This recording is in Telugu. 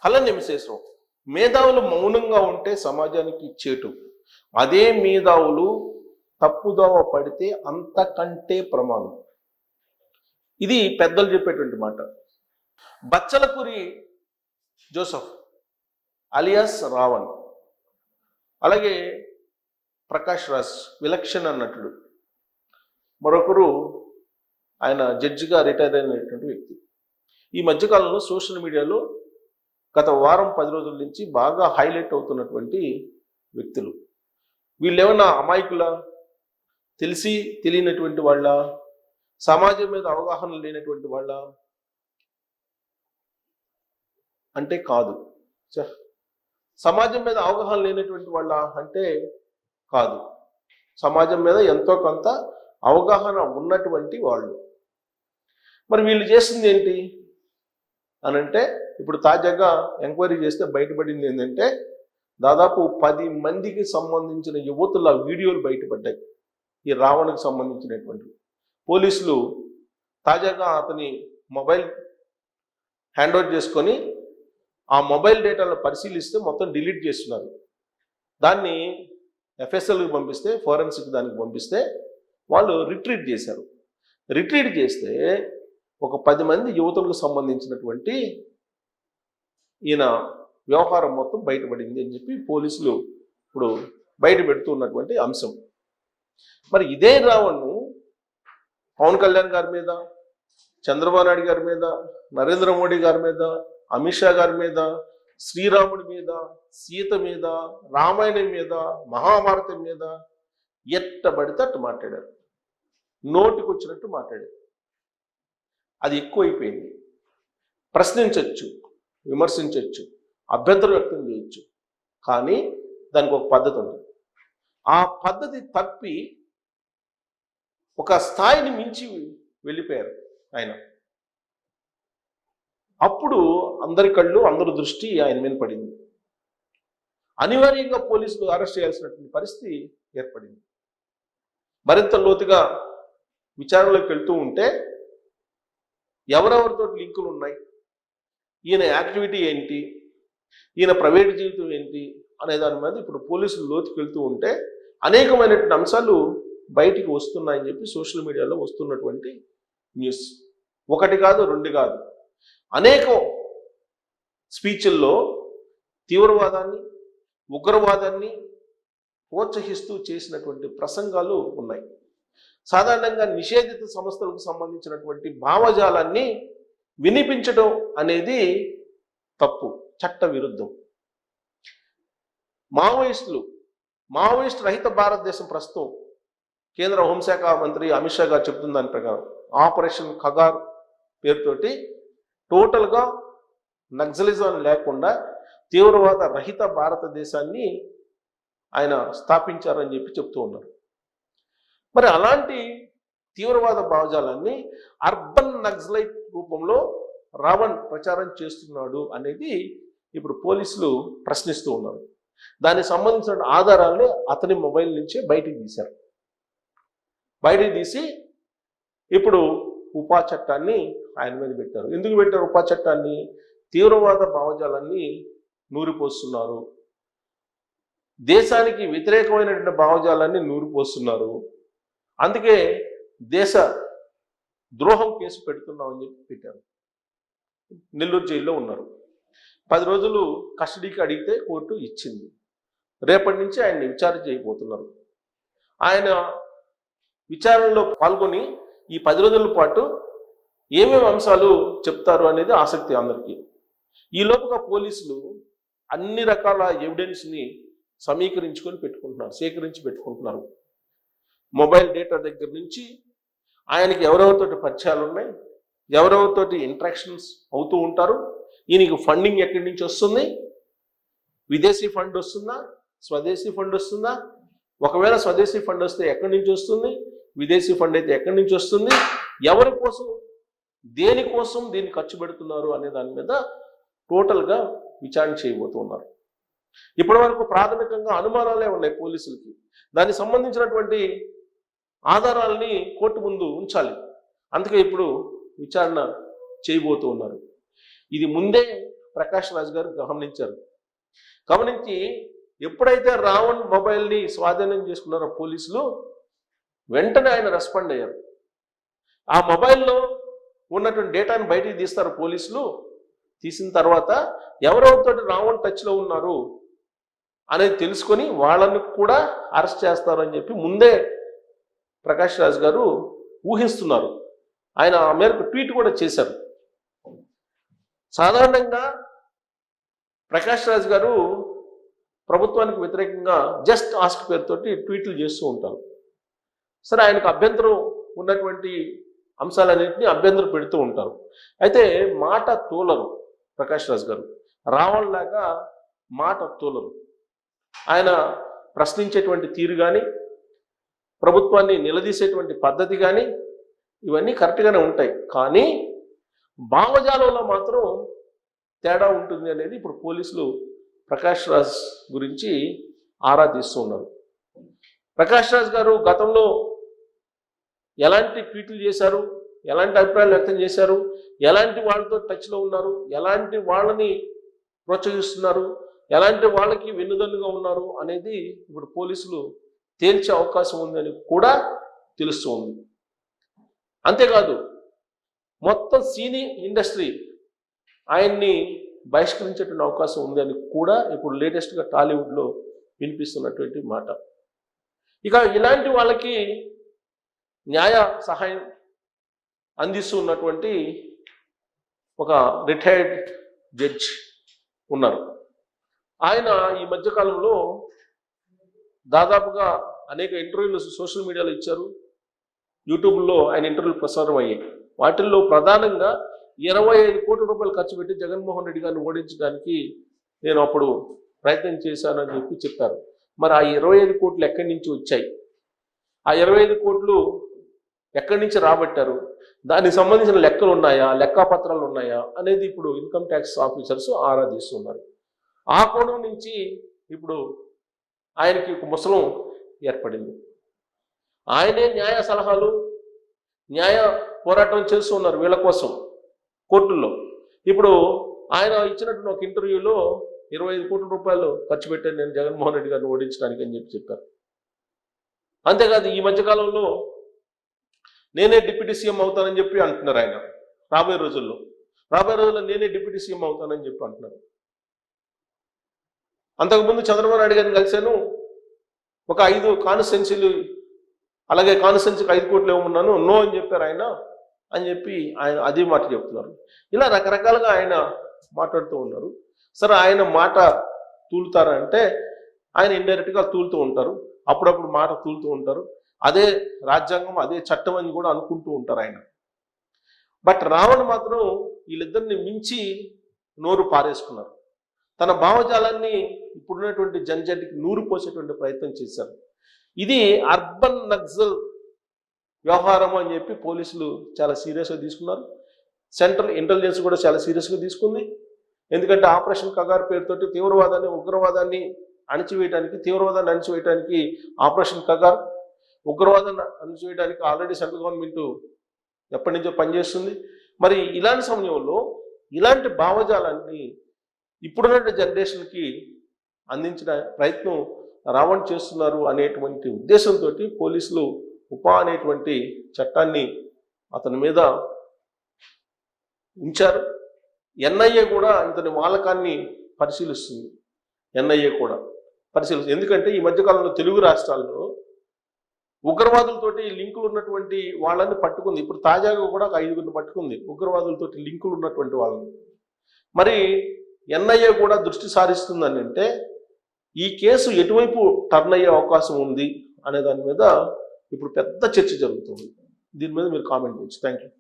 హలనిమిషేశ్వరం. మేధావులు మౌనంగా ఉంటే సమాజానికి చేటు. అదే మేధావులు తప్పుదోవ పడితే అంతకంటే ప్రమాదం. ఇది పెద్దలు చెప్పేటువంటి మాట. బచ్చలపూరి జోసెఫ్ అలియాస్ రావణ్, అలాగే ప్రకాష్ రాజ్ విలక్షణ నటుడు, మరొకరు ఆయన జడ్జిగా రిటైర్ అయినటువంటి వ్యక్తి. ఈ మధ్యకాలంలో సోషల్ మీడియాలో గత వారం 10 రోజుల నుంచి బాగా హైలైట్ అవుతున్నటువంటి వ్యక్తులు. వీళ్ళేమన్నా అమాయకుల, తెలిసి తెలియనటువంటి వాళ్ళ, సమాజం మీద అవగాహన లేనటువంటి వాళ్ళ అంటే కాదు. సమాజం మీద అవగాహన లేనటువంటి వాళ్ళ అంటే కాదు. సమాజం మీద ఎంతో కొంత అవగాహన ఉన్నటువంటి వాళ్ళు. మరి వీళ్ళు చేసింది ఏంటి అనంటే, ఇప్పుడు తాజాగా ఎంక్వైరీ చేస్తే బయటపడింది ఏంటంటే, దాదాపు 10 మందికి సంబంధించిన యువతుల వీడియోలు బయటపడ్డాయి. ఈ రావణ్కి సంబంధించినటువంటి పోలీసులు తాజాగా అతని మొబైల్ హ్యాండ్ ఓవర్ చేసుకొని ఆ మొబైల్ డేటాను పరిశీలిస్తే మొత్తం డిలీట్ చేస్తున్నారు. దాన్ని ఎఫ్ఎస్ఎల్కి పంపిస్తే, ఫోరెన్సిక్ దానికి పంపిస్తే వాళ్ళు రిట్రీట్ చేశారు. రిట్రీట్ చేస్తే ఒక 10 మంది యువతులకు సంబంధించినటువంటి ఈయన వ్యవహారం మొత్తం బయటపడింది అని చెప్పి పోలీసులు ఇప్పుడు బయట పెడుతున్నటువంటి అంశం. మరి ఇదే రావణ్ను పవన్ కళ్యాణ్ గారి మీద, చంద్రబాబు నాయుడు గారి మీద, నరేంద్ర మోడీ గారి మీద, అమిత్ షా గారి మీద, శ్రీరాముడి మీద, సీత మీద, రామాయణం మీద, మహాభారతం మీద ఎట్టబడితే అట్టు మాట్లాడారు. నోటికి వచ్చినట్టు మాట్లాడారు. అది ఎక్కువైపోయింది. ప్రశ్నించవచ్చు, విమర్శించవచ్చు, అభ్యంతరం వ్యక్తం చేయొచ్చు, కానీ దానికి ఒక పద్ధతి ఉంది. ఆ పద్ధతి తప్పి ఒక స్థాయిని మించి వెళ్ళిపోయారు ఆయన. అప్పుడు అందరి కళ్ళు, అందరి దృష్టి ఆయన మీద పడింది. అనివార్యంగా పోలీసులు అరెస్ట్ చేయాల్సినటువంటి పరిస్థితి ఏర్పడింది. మరింత లోతుగా విచారణలోకి వెళ్తూ ఉంటే ఎవరెవరితో లింకులు ఉన్నాయి, ఈయన యాక్టివిటీ ఏంటి, ఈయన ప్రైవేట్ జీవితం ఏంటి అనే దాని మీద ఇప్పుడు పోలీసులు లోతుకు వెళ్తూ ఉంటే అనేకమైనటువంటి అంశాలు బయటికి వస్తున్నాయని చెప్పి సోషల్ మీడియాలో వస్తున్నటువంటి న్యూస్. ఒకటి కాదు, రెండు కాదు, అనేకం స్పీచ్ల్లో తీవ్రవాదాన్ని, ఉగ్రవాదాన్ని ప్రోత్సహిస్తూ చేసినటువంటి ప్రసంగాలు ఉన్నాయి. సాధారణంగా నిషేధిత సంస్థలకు సంబంధించినటువంటి భావజాలాన్ని వినిపించడం అనేది తప్పు, చట్ట విరుద్ధం. మావోయిస్టు రహిత భారతదేశం ప్రస్తుతం కేంద్ర హోంశాఖ మంత్రి అమిత్ షా గారు చెప్తున్న దాని ప్రకారం ఆపరేషన్ ఖగార్ పేరుతోటి టోటల్గా నక్సలిజం లేకుండా తీవ్రవాద రహిత భారతదేశాన్ని ఆయన స్థాపించారని చెప్పి చెప్తూ ఉన్నారు. మరి అలాంటి తీవ్రవాద భావజాలాన్ని అర్బన్ నక్సలైట్ రూపంలో రావణ్ ప్రచారం చేస్తున్నాడు అనేది ఇప్పుడు పోలీసులు ప్రశ్నిస్తూ ఉన్నారు. దానికి సంబంధించిన ఆధారాలని అతని మొబైల్ నుంచే బయటికి తీశారు. బయటికి తీసి ఇప్పుడు ఉపా చట్టాన్ని ఆయన మీద పెట్టారు. ఎందుకు పెట్టారు ఉపా చట్టాన్ని? తీవ్రవాద భావజాలాన్ని నూరిపోస్తున్నారు, దేశానికి వ్యతిరేకమైనటువంటి భావజాలాన్ని నూరిపోస్తున్నారు, అందుకే దేశ ద్రోహం కేసు పెడుతున్నామని చెప్పి పెట్టారు. నెల్లూరు జైల్లో ఉన్నారు. 10 రోజులు కస్టడీకి అడిగితే కోర్టు ఇచ్చింది. రేపటి నుంచి ఆయన్ని విచారణ చేయబోతున్నారు. ఆయన విచారణలో పాల్గొని ఈ 10 రోజుల పాటు ఏమేమి అంశాలు చెప్తారు అనేది ఆసక్తి అందరికీ. ఈ లోపుగా పోలీసులు అన్ని రకాల ఎవిడెన్స్ని సేకరించి పెట్టుకుంటున్నారు. మొబైల్ డేటా దగ్గర నుంచి ఆయనకి ఎవరెవరితోటి పరిచయాలు ఉన్నాయి, ఎవరెవరితోటి ఇంట్రాక్షన్స్ అవుతూ ఉంటారు, ఈయనకి ఫండింగ్ ఎక్కడి నుంచి వస్తుంది, విదేశీ ఫండ్ వస్తుందా, స్వదేశీ ఫండ్ వస్తుందా, ఒకవేళ స్వదేశీ ఫండ్ వస్తే ఎక్కడి నుంచి వస్తుంది, విదేశీ ఫండ్ అయితే ఎక్కడి నుంచి వస్తుంది, ఎవరి కోసం, దేనికోసం దీన్ని ఖర్చు పెడుతున్నారు అనే దాని మీద టోటల్గా విచారణ చేయబోతున్నారు. ఇప్పటి వరకు ప్రాథమికంగా అనుమానాలే ఉన్నాయి పోలీసులకి. దానికి సంబంధించినటువంటి ఆధారాలని కోర్టు ముందు ఉంచాలి. అందుకే ఇప్పుడు విచారణ చేయబోతూ ఉన్నారు. ఇది ముందే ప్రకాష్ రాజ్ గారు గమనించారు. గమనించి ఎప్పుడైతే రావణ్ మొబైల్ని స్వాధీనం చేసుకున్నారో పోలీసులు, వెంటనే ఆయన రెస్పాండ్ అయ్యారు. ఆ మొబైల్లో ఉన్నటువంటి డేటాను బయటికి తీస్తారు పోలీసులు. తీసిన తర్వాత ఎవరెవరితో రావణ్ టచ్లో ఉన్నారు అనేది తెలుసుకొని వాళ్ళని కూడా అరెస్ట్ చేస్తారు అని చెప్పి ముందే ప్రకాష్ రాజ్ గారు ఊహిస్తున్నారు. ఆయన ఆ మేరకు ట్వీట్ కూడా చేశారు. సాధారణంగా ప్రకాష్ రాజ్ గారు ప్రభుత్వానికి వ్యతిరేకంగా జస్ట్ ఆస్క్ పేరుతోటి ట్వీట్లు చేస్తూ ఉంటారు. సరే, ఆయనకు అభ్యంతరం ఉన్నటువంటి అంశాలన్నింటినీ అభ్యంతరం పెడుతూ ఉంటారు. అయితే మాట తూలరు ప్రకాష్ రాజ్ గారు, రావణ్ లాగా మాట తూలరు. ఆయన ప్రశ్నించేటువంటి తీరు కానీ, ప్రభుత్వాన్ని నిలదీసేటువంటి పద్ధతి కానీ ఇవన్నీ కరెక్ట్గానే ఉంటాయి. కానీ భావజాలంలో మాత్రం తేడా ఉంటుంది అనేది ఇప్పుడు పోలీసులు ప్రకాష్ రాజ్ గురించి ఆరా తీస్తూ ఉన్నారు. ప్రకాష్ రాజ్ గారు గతంలో ఎలాంటి ట్వీట్లు చేశారు, ఎలాంటి అభిప్రాయాలు వ్యక్తం చేశారు, ఎలాంటి వాళ్ళతో టచ్లో ఉన్నారు, ఎలాంటి వాళ్ళని ప్రోత్సహిస్తున్నారు, ఎలాంటి వాళ్ళకి వెన్నుదన్నుగా ఉన్నారు అనేది ఇప్పుడు పోలీసులు తేల్చే అవకాశం ఉందని కూడా తెలుస్తూ ఉంది. అంతేకాదు, మొత్తం సినీ ఇండస్ట్రీ ఆయన్ని బహిష్కరించేటువంటి అవకాశం ఉందని కూడా ఇప్పుడు లేటెస్ట్గా టాలీవుడ్లో వినిపిస్తున్నటువంటి మాట. ఇక ఇలాంటి వాళ్ళకి న్యాయ సహాయం అందిస్తూ ఉన్నటువంటి ఒక రిటైర్డ్ జడ్జ్ ఉన్నారు. ఆయన ఈ మధ్యకాలంలో దాదాపుగా అనేక ఇంటర్వ్యూలు సోషల్ మీడియాలో ఇచ్చారు. యూట్యూబ్లో ఆయన ఇంటర్వ్యూలు ప్రసారం అయ్యాయి. వాటిల్లో ప్రధానంగా 25 కోట్ల రూపాయలు ఖర్చు పెట్టి జగన్మోహన్ రెడ్డి గారిని ఓడించడానికి నేను అప్పుడు ప్రయత్నం చేశానని చెప్పారు. మరి ఆ 25 కోట్లు ఎక్కడి నుంచి వచ్చాయి, ఆ 25 కోట్లు ఎక్కడి నుంచి రాబట్టారు, దానికి సంబంధించిన లెక్కలు ఉన్నాయా, లెక్కాపత్రాలు ఉన్నాయా అనేది ఇప్పుడు ఇన్కమ్ ట్యాక్స్ ఆఫీసర్స్ ఆరాధిస్తున్నారు. ఆ కోణం నుంచి ఇప్పుడు ఆయనకి ఒక ముసలం ఏర్పడింది. ఆయనే న్యాయ సలహాలు, న్యాయ పోరాటం చేస్తూ ఉన్నారు వీళ్ళ కోసం కోర్టుల్లో. ఇప్పుడు ఆయన ఇచ్చినటువంటి ఒక ఇంటర్వ్యూలో 25 కోట్ల రూపాయలు ఖర్చు పెట్టాను నేను జగన్మోహన్ రెడ్డి గారిని ఓడించడానికి అని చెప్పారు. అంతేకాదు, ఈ మధ్యకాలంలో నేనే డిప్యూటీ సీఎం అవుతానని చెప్పి అంటున్నారు ఆయన. రాబోయే రోజుల్లో నేనే డిప్యూటీ సీఎం అవుతానని చెప్పి అంటున్నారు. అంతకుముందు చంద్రబాబు నాయుడు గారిని కలిశాను, ఒక 5 కాన్స్టిట్యున్సీలు, అలాగే కాన్స్టిట్యున్సీకి 5 కోట్లు ఇవ్వమన్నాను, నో అని చెప్పారు ఆయన అని చెప్పి ఆయన అదే మాట చెప్తున్నారు. ఇలా రకరకాలుగా ఆయన మాట్లాడుతూ ఉన్నారు. సరే, ఆయన మాట తూలుతారంటే ఆయన ఇండైరెక్ట్గా తూలుతూ ఉంటారు, అప్పుడప్పుడు మాట తూలుతూ ఉంటారు. అదే రాజ్యాంగం, అదే చట్టం అని కూడా అనుకుంటూ ఉంటారు ఆయన. బట్ రావణ్ మాత్రం వీళ్ళిద్దరిని మించి నోరు పారేసుకున్నారు. తన భావజాలాన్ని ఇప్పుడున్నటువంటి జనజాతికి నూరు పోసేటువంటి ప్రయత్నం చేశారు. ఇది అర్బన్ నక్సల్ వ్యవహారం అని చెప్పి పోలీసులు చాలా సీరియస్గా తీసుకున్నారు. సెంట్రల్ ఇంటెలిజెన్స్ కూడా చాలా సీరియస్గా తీసుకుంది. ఎందుకంటే ఆపరేషన్ కగార్ పేరుతోటి తీవ్రవాదాన్ని, ఉగ్రవాదాన్ని అణిచివేయడానికి ఆపరేషన్ కగార్, ఉగ్రవాదాన్ని అణిచివేయడానికి ఆల్రెడీ సెంట్రల్ గవర్నమెంట్ ఎప్పటి నుంచో పనిచేస్తుంది. మరి ఇలాంటి సమయంలో ఇలాంటి భావజాలాన్ని ఇప్పుడున్న జనరేషన్కి అందించిన ప్రయత్నం రావణ్ చేస్తున్నారు అనేటువంటి ఉద్దేశంతో పోలీసులు ఉపా అనేటువంటి చట్టాన్ని అతని మీద ఉంచారు. ఎన్ఐఏ కూడా ఇతని వాలకాన్ని పరిశీలిస్తుంది. ఎన్ఐఏ కూడా పరిశీలిస్తుంది. ఎందుకంటే ఈ మధ్యకాలంలో తెలుగు రాష్ట్రాల్లో ఉగ్రవాదులతోటి లింకులు ఉన్నటువంటి వాళ్ళని పట్టుకుంది. ఇప్పుడు తాజాగా కూడా ఒక 5గురిని పట్టుకుంది ఉగ్రవాదులతోటి లింకులు ఉన్నటువంటి వాళ్ళని. మరి ఎన్ఐఏ కూడా దృష్టి సారిస్తుందని అంటే ఈ కేసు ఎటువైపు టర్న్ అయ్యే అవకాశం ఉంది అనే దాని మీద ఇప్పుడు పెద్ద చర్చ జరుగుతుంది. దీని మీద మీరు కామెంట్ చేయొచ్చు. Thank you.